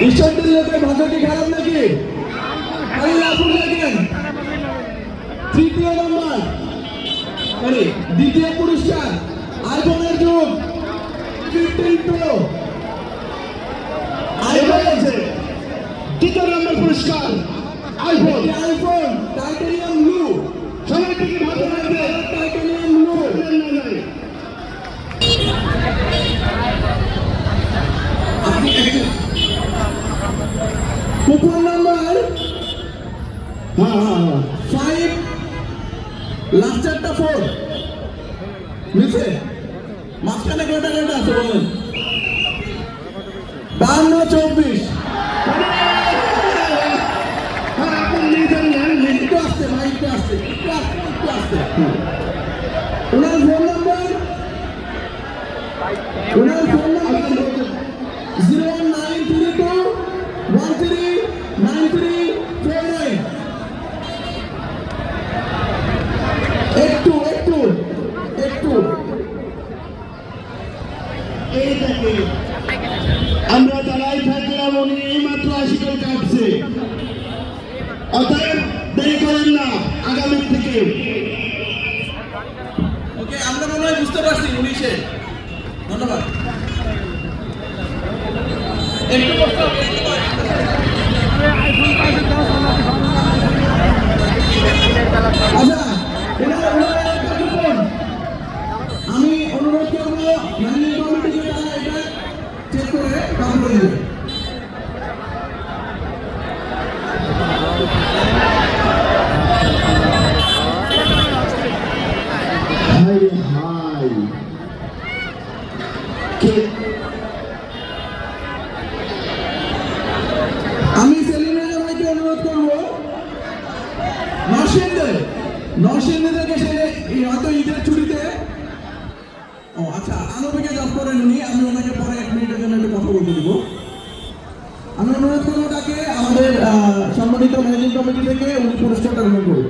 ঈশ্বরদের লোকের ভাগ্য কি খারাপ নাকি? দেখেন তৃতীয় নম্বর দ্বিতীয় পুরস্কার আইফোনের যুগ 15 প্রো। তৃতীয় নম্বর পুরস্কার আইফোন টাইটানিয়াম ব্লু। সবাই থেকে ভালো লাগবে টাইটানিয়াম ব্লু। কুপন নাম্বার 5 লাস্টারটা 4 নিচে মাঝখানে কয়টা আছে বলেন? 52-24। একটু আসতে ভাই, একটু আসতে ওনার ফোন নাম্বার 01932139349। একটু এইটাকে আমরা দাঁড়াই থাকলাম, উনি এইমাত্র 80 করে কাটছে। অতএব দেরি করেন না, আগামী থেকে। ওকে, আমরা মনে হয় বুঝতে পারছি 19-এ। ধন্যবাদ। আমি অনুরোধ করবো ম্যানেজিং কমিটিকে তারা এটা চেক করে কাম করে দেবে। আমি সেলিম রেজা ভাইকে অনুরোধ করবো নরসিংদীদেরকে হয়তো ঈদের ছুটিতে আচ্ছা আনবিকে জব করেন উনি। আমি ওনাকে পরে 1 মিনিটের জন্য একটু কথা বলতে দিব। আমি অনুরোধ করবো তাকে আমাদের সম্মানিত ম্যানেজিং কমিটি থেকে উনি পুরস্কারটা গ্রহণ করুন।